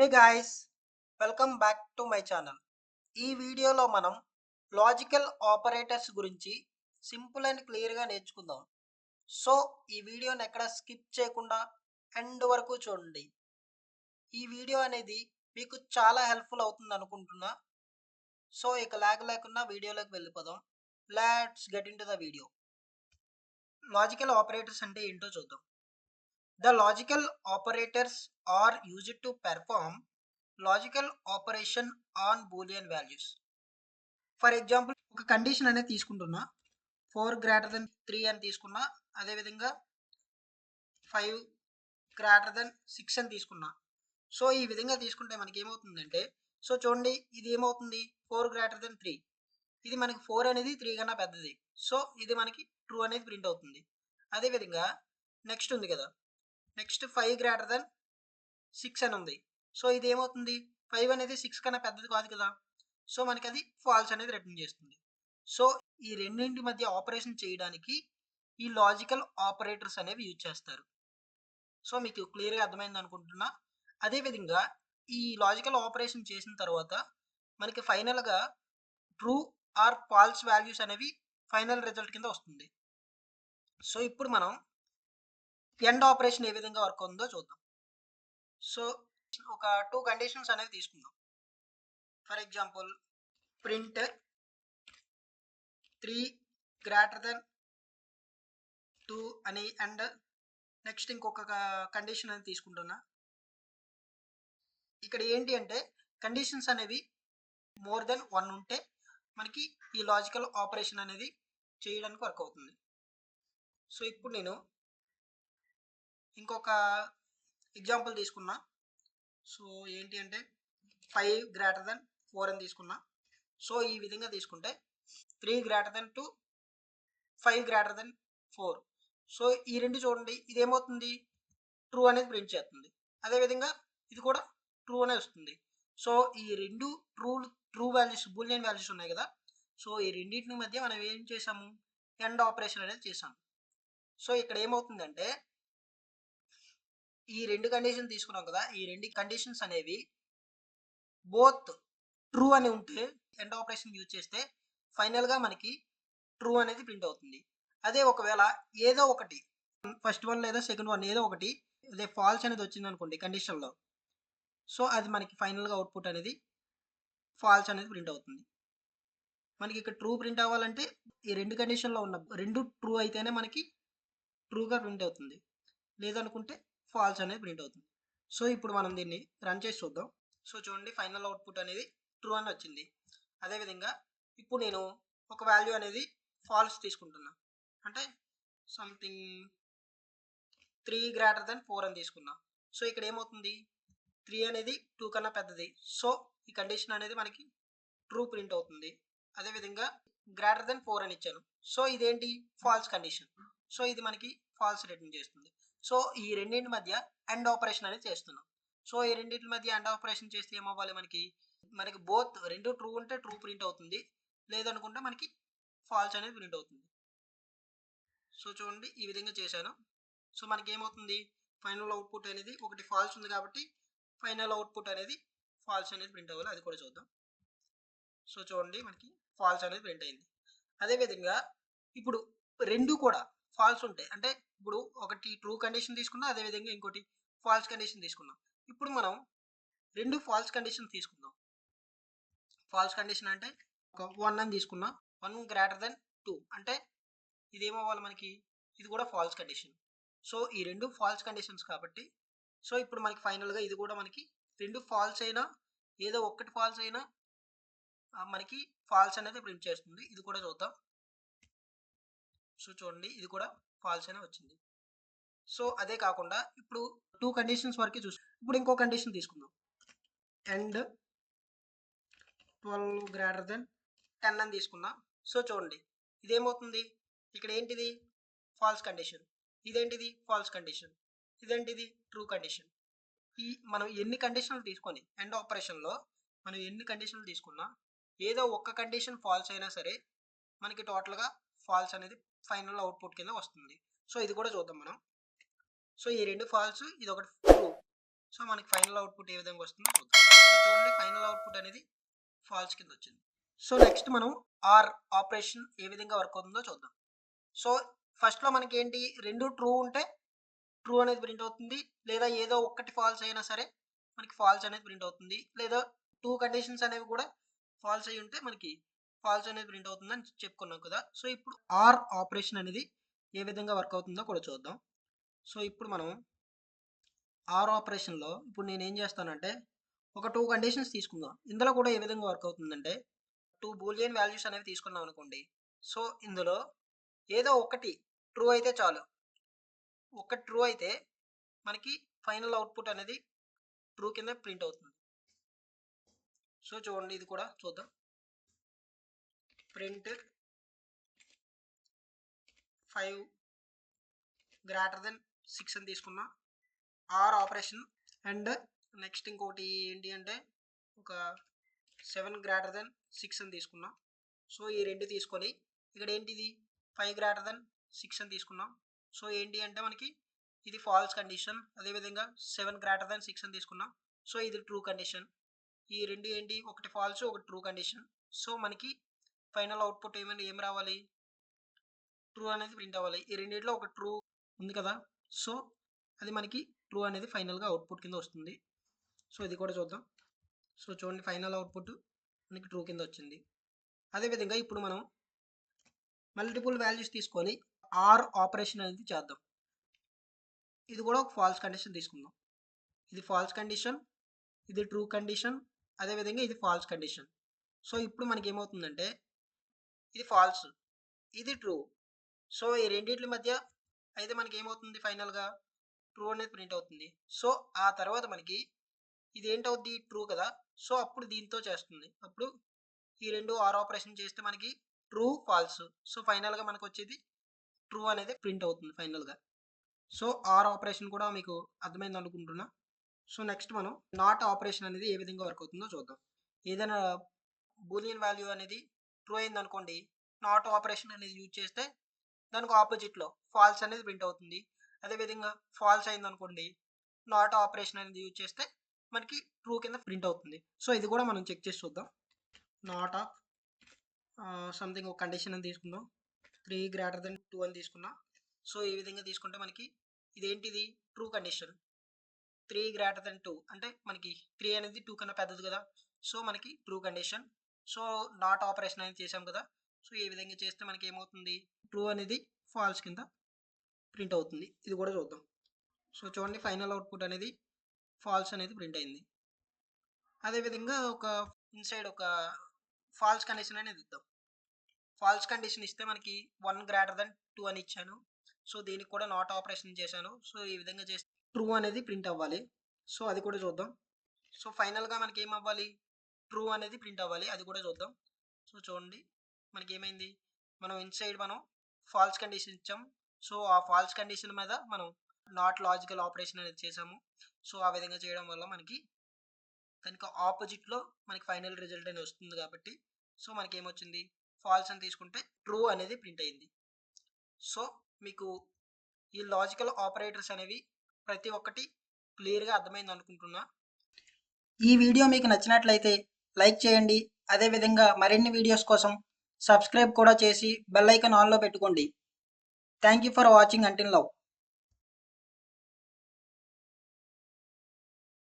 Hey guys, welcome back to my channel. ఈ వీడియోలో మనం లాజికల్ ఆపరేటర్స్ గురించి సింపుల్ అండ్ క్లియర్గా నేర్చుకుందాం. సో ఈ వీడియోని ఎక్కడ స్కిప్ చేయకుండా ఎండ్ వరకు చూడండి. ఈ వీడియో అనేది మీకు చాలా హెల్ప్ఫుల్ అవుతుంది అనుకుంటున్నా. సో ఇక లాగ్ లేకుండా వీడియోలోకి వెళ్ళిపోదాం. Let's get in to the video. Logical operators అంటే ఏంటో చూద్దాం. The logical operators are used to perform logical operation on Boolean values. For example ఒక కండిషన్ అనేది తీసుకుంటున్నా, 4 > 3 అని తీసుకున్నా, అదేవిధంగా 5 > 6 అని తీసుకున్నా. సో ఈ విధంగా తీసుకుంటే మనకి ఏమవుతుందంటే, సో చూడండి ఇది ఏమవుతుంది, 4 > 3, ఇది మనకి 4 అనేది 3 కన్నా పెద్దది. సో ఇది మనకి ట్రూ అనేది ప్రింట్ అవుతుంది. అదేవిధంగా నెక్స్ట్ ఉంది కదా, నెక్స్ట్ 5 > 6 అని ఉంది. సో ఇది ఏమవుతుంది, 5 అనేది 6 కన్నా పెద్దది కాదు కదా. సో మనకి అది ఫాల్స్ అనేది రిటర్న్ చేస్తుంది. సో ఈ రెండింటి మధ్య ఆపరేషన్ చేయడానికి ఈ లాజికల్ ఆపరేటర్స్ అనేవి యూజ్ చేస్తారు. సో మీకు క్లియర్గా అర్థమైంది అనుకుంటున్నా. అదేవిధంగా ఈ లాజికల్ ఆపరేషన్ చేసిన తర్వాత మనకి ఫైనల్గా ట్రూ ఆర్ ఫాల్స్ వాల్యూస్ అనేవి ఫైనల్ రిజల్ట్ కింద వస్తుంది. సో ఇప్పుడు మనం ఎండ్ ఆపరేషన్ ఏ విధంగా వర్క్ ఉందో చూద్దాం. సో ఒక 2 కండిషన్స్ అనేవి తీసుకుందాం. ఫర్ ఎగ్జాంపుల్ ప్రింట్ 3 > 2 అని అండ్ నెక్స్ట్ ఇంకొక కండిషన్ అనేది తీసుకుంటున్నా. ఇక్కడ ఏంటి అంటే కండిషన్స్ అనేవి మోర్ దెన్ 1 ఉంటే మనకి ఈ లాజికల్ ఆపరేషన్ అనేది చేయడానికి వర్క్ అవుతుంది. సో ఇప్పుడు నేను ఇంకొక ఎగ్జాంపుల్ తీసుకున్నా. సో ఏంటి అంటే 5 > 4 అని తీసుకున్నా. సో ఈ విధంగా తీసుకుంటే 3 > 2, 5 > 4. సో ఈ రెండు చూడండి, ఇది ఏమవుతుంది, ట్రూ అనేది ప్రింట్ చేస్తుంది. అదేవిధంగా ఇది కూడా ట్రూ అనే వస్తుంది. సో ఈ రెండు ట్రూ వాల్యూస్, బూలియన్ వాల్యూస్ ఉన్నాయి కదా. సో ఈ రెండింటి మధ్య మనం ఏం చేసాము, ఎండ్ ఆపరేషన్ అనేది చేసాము. సో ఇక్కడ ఏమవుతుందంటే ఈ రెండు కండిషన్ తీసుకున్నాం కదా, ఈ రెండు కండిషన్స్ అనేవి బోత్ ట్రూ అని ఉంటే ఎండ్ ఆపరేషన్ యూజ్ చేస్తే ఫైనల్గా మనకి ట్రూ అనేది ప్రింట్ అవుతుంది. అదే ఒకవేళ ఏదో ఒకటి, ఫస్ట్ వన్ లేదా సెకండ్ వన్ ఏదో ఒకటి అదే ఫాల్స్ అనేది వచ్చింది అనుకోండి కండిషన్లో, సో అది మనకి ఫైనల్గా అవుట్పుట్ అనేది ఫాల్స్ అనేది ప్రింట్ అవుతుంది. మనకి ఇక్కడ ట్రూ ప్రింట్ అవ్వాలంటే ఈ రెండు కండిషన్లో ఉన్న రెండు ట్రూ అయితేనే మనకి ట్రూగా ప్రింట్ అవుతుంది, లేదనుకుంటే ఫాల్స్ అనేది ప్రింట్ అవుతుంది. సో ఇప్పుడు మనం దీన్ని రన్ చేసి చూద్దాం. సో చూడండి ఫైనల్ అవుట్పుట్ అనేది ట్రూ అని వచ్చింది. అదేవిధంగా ఇప్పుడు నేను ఒక వాల్యూ అనేది ఫాల్స్ తీసుకుంటున్నా, అంటే సంథింగ్ 3 > 4 అని తీసుకున్నా. సో ఇక్కడ ఏమవుతుంది, 3 అనేది 2 కన్నా పెద్దది. సో ఈ కండిషన్ అనేది మనకి ట్రూ ప్రింట్ అవుతుంది. అదేవిధంగా >4 అని ఇచ్చాను. సో ఇదేంటి, ఫాల్స్ కండిషన్. సో ఇది మనకి ఫాల్స్ రిటర్న్ చేస్తుంది. సో ఈ రెండింటి మధ్య ఎండ్ ఆపరేషన్ అనేది చేస్తున్నాం. సో ఈ రెండింటి మధ్య ఎండ్ ఆపరేషన్ చేస్తే ఏమవ్వాలి, మనకి మనకి బోత్ రెండు ట్రూ ఉంటే ట్రూ ప్రింట్ అవుతుంది, లేదనుకుంటే మనకి ఫాల్స్ అనేది ప్రింట్ అవుతుంది. సో చూడండి ఈ విధంగా చేశాను. సో మనకి ఏమవుతుంది, ఫైనల్ అవుట్పుట్ అనేది ఒకటి ఫాల్స్ ఉంది కాబట్టి ఫైనల్ అవుట్పుట్ అనేది ఫాల్స్ అనేది ప్రింట్ అవ్వాలి. అది కూడా చూద్దాం. సో చూడండి మనకి ఫాల్స్ అనేది ప్రింట్ అయింది. అదేవిధంగా ఇప్పుడు రెండు కూడా ఫాల్స్ ఉంటాయి, అంటే ఇప్పుడు ఒకటి ట్రూ కండిషన్ తీసుకున్నా, అదేవిధంగా ఇంకోటి ఫాల్స్ కండిషన్ తీసుకున్నాం. ఇప్పుడు మనం రెండు ఫాల్స్ కండిషన్ తీసుకుందాం. ఫాల్స్ కండిషన్ అంటే ఒక 1 అని తీసుకున్నాం, 1 > 2 అంటే ఇది ఏమవ్వాలి మనకి, ఇది కూడా ఫాల్స్ కండిషన్. సో ఈ రెండు ఫాల్స్ కండిషన్స్ కాబట్టి, సో ఇప్పుడు మనకి ఫైనల్గా ఇది కూడా మనకి రెండు ఫాల్స్ అయినా ఏదో ఒక్కటి ఫాల్స్ అయినా మనకి ఫాల్స్ అనేది ప్రింట్ చేస్తుంది. ఇది కూడా చూద్దాం. సో చూడండి ఇది కూడా ఫాల్స్ అనే వచ్చింది. సో అదే కాకుండా ఇప్పుడు 2 కండిషన్స్ వరకే ఇప్పుడు ఇంకో కండిషన్ తీసుకుందాం, అండ్ 12 > 10 అని తీసుకున్నా. సో చూడండి ఇదేమవుతుంది, ఇక్కడ ఏంటిది ఫాల్స్ కండిషన్, ఇదేంటిది ఫాల్స్ కండిషన్, ఇదేంటిది ట్రూ కండిషన్. ఈ మనం ఎన్ని కండిషన్లు తీసుకొని ఎండ్ ఆపరేషన్లో మనం ఎన్ని కండిషన్లు తీసుకున్నా ఏదో ఒక్క కండిషన్ ఫాల్స్ అయినా సరే మనకి టోటల్గా ఫాల్స్ అనేది ఫైనల్ అవుట్పుట్ కింద వస్తుంది. సో ఇది కూడా చూద్దాం మనం. సో ఈ రెండు ఫాల్స్, ఇది ఒకటి ట్రూ. సో మనకి ఫైనల్ అవుట్పుట్ ఏ విధంగా వస్తుందో చూద్దాం. సో చూడండి ఫైనల్ అవుట్పుట్ అనేది ఫాల్స్ కింద వచ్చింది. సో నెక్స్ట్ మనం ఆర్ ఆపరేషన్ ఏ విధంగా వర్క్ అవుతుందో చూద్దాం. సో ఫస్ట్లో మనకి ఏంటి, రెండు ట్రూ ఉంటే ట్రూ అనేది ప్రింట్ అవుతుంది, లేదా ఏదో ఒక్కటి ఫాల్స్ అయినా సరే మనకి ఫాల్స్ అనేది ప్రింట్ అవుతుంది, లేదా టూ కండిషన్స్ అనేవి కూడా ఫాల్స్ అయి ఉంటే మనకి ఫాల్స్ అనేది ప్రింట్ అవుతుంది అని చెప్పుకున్నాం కదా. సో ఇప్పుడు ఆర్ ఆపరేషన్ అనేది ఏ విధంగా వర్క్ అవుతుందో కూడా చూద్దాం. సో ఇప్పుడు మనం ఆర్ ఆపరేషన్లో ఇప్పుడు నేను ఏం చేస్తానంటే ఒక టూ కండిషన్స్ తీసుకుందాం. ఇందులో కూడా ఏ విధంగా వర్క్ అవుతుందంటే టూ బూలియన్ వాల్యూస్ అనేవి తీసుకున్నాం అనుకోండి. సో ఇందులో ఏదో ఒకటి ట్రూ అయితే చాలు. ఒకటి ట్రూ అయితే మనకి ఫైనల్ అవుట్పుట్ అనేది ట్రూ కింద ప్రింట్ అవుతుంది. సో చూడండి ఇది కూడా చూద్దాం. ప్రింట్ 5 గ్రేటర్ దెన్ 6 అని తీసుకున్నాం ఆర్ ఆపరేషన్. అండ్ నెక్స్ట్ ఇంకోటి ఏంటి అంటే ఒక 7 గ్రేటర్ దెన్ 6 అని తీసుకున్నాం. సో ఈ రెండు తీసుకొని ఇక్కడ ఏంటిది 5 గ్రేటర్ దెన్ 6 అని తీసుకున్నాం. సో ఏంటి అంటే మనకి ఇది ఫాల్స్ కండిషన్. అదేవిధంగా 7 గ్రేటర్ దెన్ 6 అని తీసుకున్నాం. సో ఇది ట్రూ కండిషన్. ఈ రెండు ఏంటి, ఒకటి ఫాల్స్ ఒకటి ట్రూ కండిషన్. సో మనకి ఫైనల్ అవుట్పుట్ ఏం రావాలి, ట్రూ అనేది ప్రింట్ అవ్వాలి. ఈ రెండింటిలో ఒక ట్రూ ఉంది కదా, సో అది మనకి ట్రూ అనేది ఫైనల్గా అవుట్పుట్ కింద వస్తుంది. సో ఇది కూడా చూద్దాం. సో చూడండి ఫైనల్ అవుట్పుట్ మనకి ట్రూ కింద వచ్చింది. అదేవిధంగా ఇప్పుడు మనం మల్టిపుల్ వాల్యూస్ తీసుకొని ఆర్ ఆపరేషన్ అనేది చేద్దాం. ఇది కూడా ఒక ఫాల్స్ కండిషన్ తీసుకుందాం. ఇది ఫాల్స్ కండిషన్, ఇది ట్రూ కండిషన్, అదేవిధంగా ఇది ఫాల్స్ కండిషన్. సో ఇప్పుడు మనకి ఏమవుతుందంటే ఇది ఫాల్స్, ఇది ట్రూ. సో ఈ రెండింటి మధ్య అయితే మనకి ఏమవుతుంది, ఫైనల్గా ట్రూ అనేది ప్రింట్ అవుతుంది. సో ఆ తర్వాత మనకి ఇది ఏంటవుద్ది, ట్రూ కదా. సో అప్పుడు దీంతో చేస్తుంది. అప్పుడు ఈ రెండు ఆర్ ఆపరేషన్ చేస్తే మనకి ట్రూ ఫాల్స్. సో ఫైనల్గా మనకు వచ్చేది ట్రూ అనేది ప్రింట్ అవుతుంది ఫైనల్గా. సో ఆర్ ఆపరేషన్ కూడా మీకు అర్థమైంది అనుకుంటున్నా. సో నెక్స్ట్ మనం నాట్ ఆపరేషన్ అనేది ఏ విధంగా వర్క్ అవుతుందో చూద్దాం. ఏదైనా బూలియన్ వాల్యూ అనేది ట్రూ అయింది అనుకోండి, నాట్ ఆపరేషన్ అనేది యూజ్ చేస్తే దానికి ఆపోజిట్లో ఫాల్స్ అనేది ప్రింట్ అవుతుంది. అదేవిధంగా ఫాల్స్ అయింది అనుకోండి, నాట్ ఆపరేషన్ అనేది యూజ్ చేస్తే మనకి ట్రూ కింద ప్రింట్ అవుతుంది. సో ఇది కూడా మనం చెక్ చేసి చూద్దాం. నాట్ ఆఫ్ సంథింగ్ ఒక కండిషన్ అని తీసుకుందాం. 3 గ్రేటర్ దెన్ 2 అని తీసుకున్నాం. సో ఈ విధంగా తీసుకుంటే మనకి ఇదేంటిది, ట్రూ కండిషన్. 3 గ్రేటర్ దెన్ 2 అంటే మనకి 3 అనేది 2 కన్నా పెద్దది కదా. సో మనకి true condition. So not operation అనేది చేసాం కదా. సో ఈ విధంగా చేస్తే మనకి ఏమవుతుంది, ట్రూ అనేది ఫాల్స్ కింద ప్రింట్ అవుతుంది. ఇది కూడా చూద్దాం. సో చూడండి ఫైనల్ అవుట్పుట్ అనేది ఫాల్స్ అనేది ప్రింట్ అయింది. అదేవిధంగా ఒక ఇన్సైడ్ ఒక ఫాల్స్ కండిషన్ అనేది ఇద్దాం. ఫాల్స్ కండిషన్ ఇస్తే మనకి 1 గ్రేటర్ దెన్ 2 అని ఇచ్చాను. సో దీనికి కూడా నాట్ ఆపరేషన్ చేశాను. సో ఈ విధంగా చేస్తే ట్రూ అనేది ప్రింట్ అవ్వాలి. సో అది కూడా చూద్దాం. సో ఫైనల్గా మనకి ఏం అవ్వాలి, ట్రూ అనేది ప్రింట్ అవ్వాలి. అది కూడా చూద్దాం. సో చూడండి మనకి ఏమైంది, మనం ఇన్సైడ్ మనం ఫాల్స్ కండిషన్ ఇచ్చాం. సో ఆ ఫాల్స్ కండిషన్ మీద మనం నాట్ లాజికల్ ఆపరేషన్ అనేది చేసాము. సో ఆ విధంగా చేయడం వల్ల మనకి దానికి ఆపోజిట్లో మనకి ఫైనల్ రిజల్ట్ అనేది వస్తుంది కాబట్టి సో మనకి ఏమొచ్చింది, ఫాల్స్ అని తీసుకుంటే ట్రూ అనేది ప్రింట్ అయింది. సో మీకు ఈ లాజికల్ ఆపరేటర్స్ అనేవి ప్రతి ఒక్కటి క్లియర్గా అర్థమైంది అనుకుంటున్నా. ఈ వీడియో మీకు నచ్చినట్లయితే లైక్ చేయండి. అదేవిధంగా మరిన్ని వీడియోస్ కోసం సబ్స్క్రైబ్ కూడా చేసి బెల్ ఐకాన్ ఆన్లో పెట్టుకోండి. Thank you for watching until now.